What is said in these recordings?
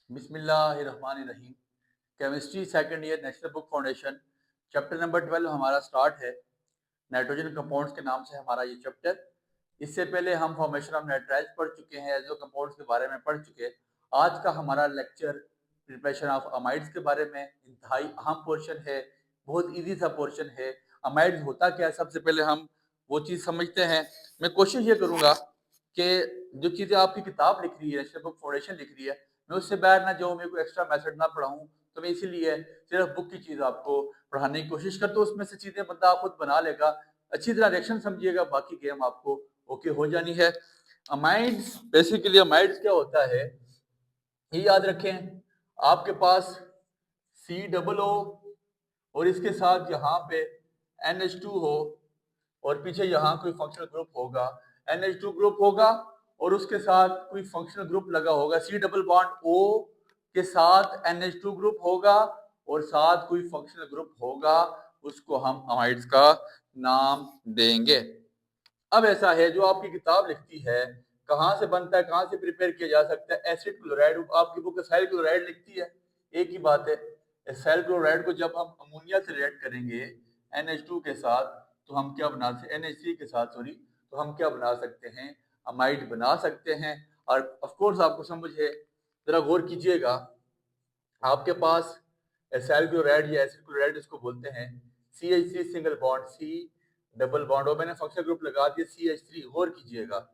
बिस्मिल्लाहिर्रहमानिर्रहीम। Chemistry second year national book foundation chapter number 12 हमारा start है। नाइट्रोजन कंपाउंड्स के नाम से हमारा ये चैप्टर। इससे पहले हम फॉर्मेशन ऑफ नाइट्राइल्स पढ़ चुके हैं, एजो कंपाउंड्स के बारे में पढ़ चुके हैं। आज का हमारा लेक्चर प्रिपरेशन ऑफ अमाइड्स के बारे में इंतहाई अहम पोर्शन है, बहुत इजी सा पोर्शन है। अमाइड्स होता क्या है, सबसे पहले हम वो चीज़ समझते हैं। मैं कोशिश ये करूँगा कि जो चीज़ें आपकी किताब लिख रही है, नेशनल बुक फाउंडेशन लिख रही है, मैं उससे बाहर ना जाऊँ, मैं कोई एक्स्ट्रा मैथड ना पढ़ाऊँ। तो मैं इसीलिए सिर्फ बुक की चीज़ आपको पढ़ाने की कोशिश करता हूँ। उसमें से चीज़ें बंदा खुद बना लेगा। अच्छी तरह रिएक्शन समझिएगा, बाकी गेम आपको ओके हो जानी है। अमाइड्स, बेसिकली अमाइड्स क्या होता है ये याद रखें। आपके पास COO और इसके साथ यहाँ पे NH2 हो और पीछे यहाँ कोई फंक्शनल ग्रुप होगा, NH2 ग्रुप होगा और उसके साथ कोई फंक्शनल ग्रुप लगा होगा। C डबल बॉन्ड O के साथ NH2 ग्रुप होगा और साथ कोई फंक्शनल ग्रुप होगा, उसको हम अमाइड्स का नाम देंगे। अब ऐसा है, जो आपकी किताब लिखती है कहाँ से बनता है, कहाँ से प्रिपेयर किया जा सकता है। एसिड क्लोराइड, आपकी बुक एसाइल क्लोराइड लिखती है, एक ही बात है। एसाइल क्लोराइड को जब हम अमोनिया से रिएक्ट करेंगे NH2 के साथ, तो हम क्या बना सकते, NH3 के साथ सॉरी, तो हम क्या बना सकते हैं, अमाइड बना सकते हैं। और ऑफ कोर्स आपको समझ है, जरा गौर कीजिएगा। आपके पास एसाइल क्लोराइड या एसिड क्लोराइड इसको बोलते हैं, CH3 single bond, C double bond, और मैंने फंक्शनल ग्रुप लगा दिया CH3। गौर कीजिएगा,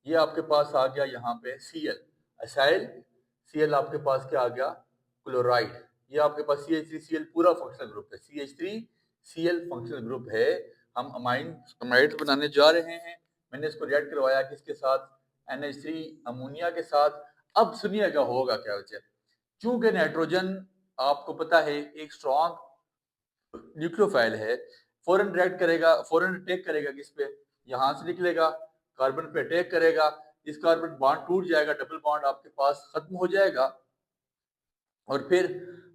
ये आपके पास आ गया यहाँ पे Cl एसाइल, Cl आपके पास क्या आ गया, क्लोराइड। ये आपके पास CH3Cl पूरा फंक्शनल ग्रुप है, CH3Cl फंक्शनल ग्रुप है। हम अमाइड बनाने जा रहे हैं। मैंने इसको रिएक्ट करवाया किसके साथ, NH3 अमोनिया के साथ। अब सुनिएगा होगा क्या वजह। चूंकि नाइट्रोजन आपको पता है एक स्ट्रॉन्ग न्यूक्लियोफाइल है, फौरन रिएक्ट करेगा, फौरन अटैक करेगा किस पे, यहाँ से निकलेगा, कार्बन पे अटैक करेगा। इस कार्बन बॉन्ड टूट जाएगा, डबल बॉन्ड आपके पास खत्म हो जाएगा और फिर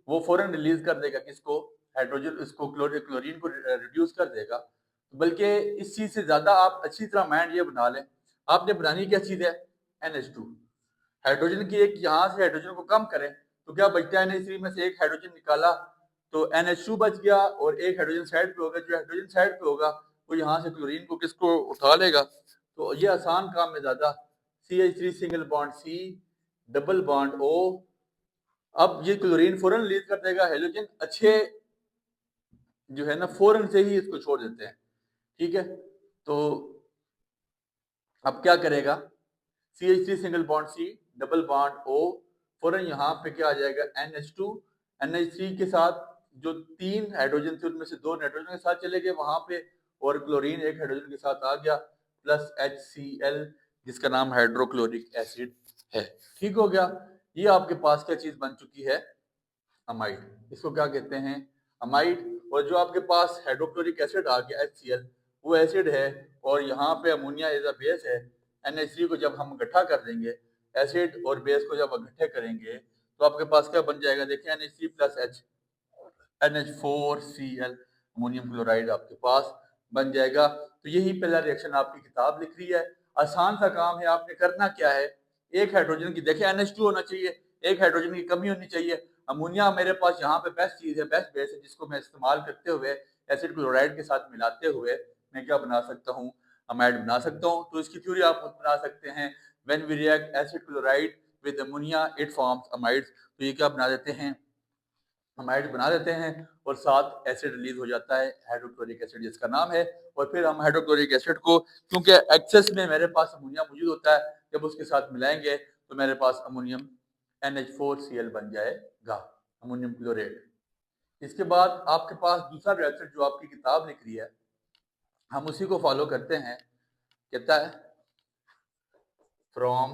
वो फौरन रिलीज कर देगा किसको, हाइड्रोजन, इसको क्लोरीन को रिड्यूस कर देगा। बल्कि इस चीज से ज्यादा आप अच्छी तरह माइंड ये बना लें, आपने बनानी क्या चीज है, NH2। हाइड्रोजन की एक यहाँ से हाइड्रोजन को कम करें तो क्या बचता है, NH3 में से एक हाइड्रोजन निकाला तो NH2 बच गया और एक हाइड्रोजन साइड पे होगा। जो हाइड्रोजन साइड पे होगा वो यहाँ से क्लोरीन को किसको उठा लेगा। तो ये आसान काम है ज्यादा। CH3 single bond C double bond O। अब ये क्लोरीन फौरन रिलीज कर देगा, हाइड्रोजन अच्छे जो है ना फौरन से ही इसको छोड़ देते हैं, ठीक है। तो अब क्या करेगा, CH3 single bond C double bond O, फौरन यहाँ पे क्या आ जाएगा, NH2। NH3 के साथ जो 3 हाइड्रोजन थे उनमें से 2 नाइट्रोजन के साथ चले गए वहां पे, और क्लोरीन एक हाइड्रोजन के साथ आ गया, प्लस HCl जिसका नाम हाइड्रोक्लोरिक एसिड है। ठीक हो गया। ये आपके पास क्या चीज बन चुकी है, अमाइड। इसको क्या कहते हैं, अमाइड। और जो आपके पास हाइड्रोक्लोरिक एसिड आ गया HCl, वो एसिड है और यहाँ पे अमोनिया एज अ बेस है। NH3 को जब हम इकट्ठा कर देंगे, एसिड और बेस को जब इकट्ठे करेंगे तो आपके पास क्या बन जाएगा, देखिए NH3 plus H, NH4Cl, ammonium chloride आपके पास बन जाएगा। तो यही पहला रिएक्शन आपकी किताब लिख रही है। आसान सा काम है, आपने करना क्या है, एक हाइड्रोजन की, देखिए NH2 होना चाहिए, एक हाइड्रोजन की कमी होनी चाहिए। अमोनिया मेरे पास यहाँ पे बेस्ट चीज है, बेस्ट बेस है, जिसको मैं इस्तेमाल करते हुए एसिड क्लोराइड के साथ मिलाते हुए मैं क्या बना सकता हूँ, अमाइड बना सकता हूँ। तो इसकी थ्योरी आप खुद बना सकते हैं, when we react acid chloride with ammonia it forms amides. तो ये क्या बना देते हैं, अमाइड बना देते हैं और साथ एसिड रिलीज हो जाता है, हाइड्रोक्लोरिक एसिड जिसका नाम है। और फिर हम हाइड्रोक्लोरिक एसिड को, क्योंकि एक्सेस में मेरे पास अमोनिया मौजूद होता है, जब उसके साथ मिलाएंगे तो मेरे पास अमोनियम NH4Cl बन जाएगा, अमोनियम क्लोरेट। इसके बाद आपके पास दूसरा रिएक्शन जो आपकी किताब लिख रही है, हम उसी को फॉलो करते हैं। कहता है फ्रॉम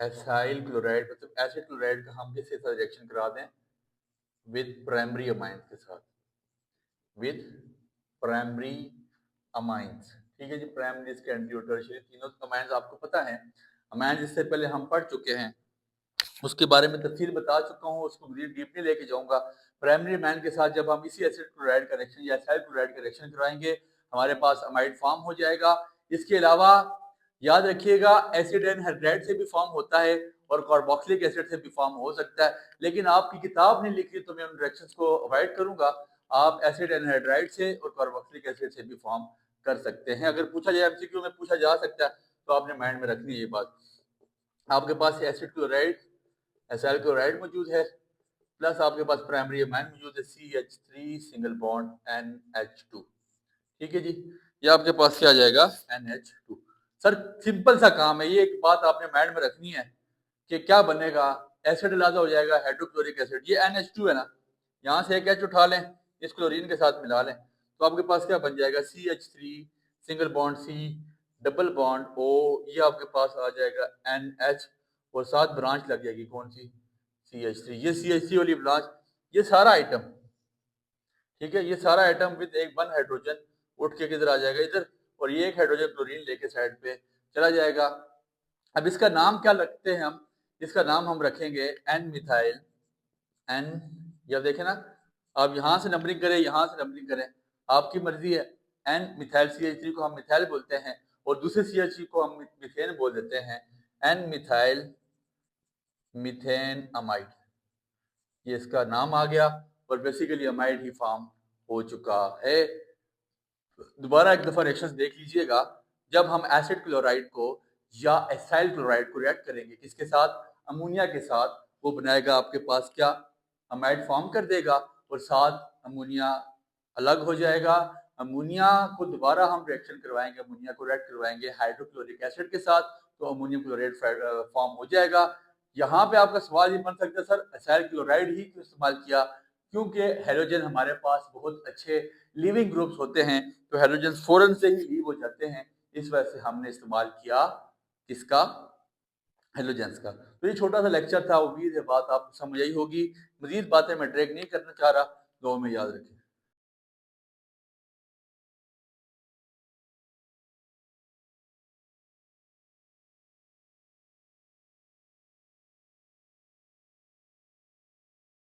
एसाइल क्लोराइड, मतलब एसिड क्लोराइड का हम किसके साथ रिएक्शन करा दें, विद प्राइमरी अमाइंस के साथ, विद प्राइमरी अमाइंस। ठीक है जी, प्राइमरी इसके एंटी और टर्शियरी तीनों अमाइंस आपको पता है। अमाइंस इससे पहले हम पढ़ चुके हैं, उसके बारे में तफसील बता चुका हूँ, उसको डीपली लेके जाऊंगा। प्राइमरी अमाइन के साथ जब हम इसी एसिड क्लोराइड का रिएक्शन या एसाइल क्लोराइड का रिएक्शन कराएंगे, हमारे पास अमाइड फॉर्म हो जाएगा। इसके अलावा याद रखिएगा एसिड एनहाइड्राइड से भी फॉर्म होता है और कार्बोक्सिलिक एसिड से भी फॉर्म हो सकता है, लेकिन आपकी किताब नहीं लिखी तो मैं उन रिएक्शंस को अवॉइड करूंगा। आप एसिड एनहाइड्राइड से और कार्बोक्सिलिक एसिड से भी फॉर्म कर सकते हैं। अगर पूछा जाए एमसीक्यू में पूछा जा सकता है तो आपने माइंड में रखनी है ये बात। आपके पास एसिड क्लोराइड, एसाइल क्लोराइड मौजूद है, प्लस आपके पास प्राइमरी अमाइन मौजूद है CH3 सिंगल बॉन्ड NH2। ठीक है जी, ये आपके पास क्या आ जाएगा NH2। सर सिंपल सा काम है, ये एक बात आपने माइंड में रखनी है कि क्या बनेगा, एसिड इलाजा हो जाएगा हाइड्रोक्लोरिक एसिड, ये NH2 है ना, यहाँ से एक H उठा लें, इस क्लोरीन के साथ मिला लें तो आपके पास क्या बन जाएगा CH3 single bond C double bond O, ये आपके पास आ जाएगा NH और साथ ब्रांच लग जाएगी कौन सी CH3, ये CH3 वाली ब्रांच, ये सारा आइटम, ठीक है, ये सारा आइटम विद एक वन हाइड्रोजन उठ के किधर आ जाएगा इधर, और ये एक हाइड्रोजन क्लोरीन लेके साइड पे चला जाएगा। अब इसका नाम क्या रखते हैं हम, इसका नाम हम रखेंगे एन मिथाइल एन, या देखें ना, आप यहाँ से नंबरिंग करें यहाँ से नंबरिंग करें, आपकी मर्जी है। एन मिथाइल CH3 को हम मिथाइल बोलते हैं और दूसरे CH3 को हम मिथेन बोल देते हैं, एन मिथाइल मिथेन अमाइड, ये इसका नाम आ गया और बेसिकली अमाइड ही फॉर्म हो चुका है। दोबारा एक दफा रिएक्शन देख लीजिएगा, जब हम एसिड क्लोराइड को या एसाइल क्लोराइड को रिएक्ट करेंगे किसके साथ, अमोनिया के साथ, वो बनाएगा आपके पास क्या, अमाइड फॉर्म कर देगा और साथ अमोनिया अलग हो जाएगा। अमोनिया को दोबारा हम रिएक्शन करवाएंगे, अमोनिया को रिएक्ट करवाएंगे हाइड्रोक्लोरिक एसिड के साथ तो अमोनियम क्लोराइड फॉर्म हो जाएगा। यहाँ पे आपका सवाल ये बन सकता है सर एसाइल क्लोराइड ही क्यों इस्तेमाल किया, क्योंकि हेलोजन हमारे पास बहुत अच्छे लिविंग ग्रुप्स होते हैं तो हेलोजन फौरन से ही लीव हो जाते हैं, इस वजह से हमने इस्तेमाल किया किसका, हेलोजेंस का। तो ये छोटा सा लेक्चर था, उम्मीद है बात आपको समझ आई होगी। मजीद बातें मैं ड्रैग नहीं करना चाह रहा, दुआ में याद रखें।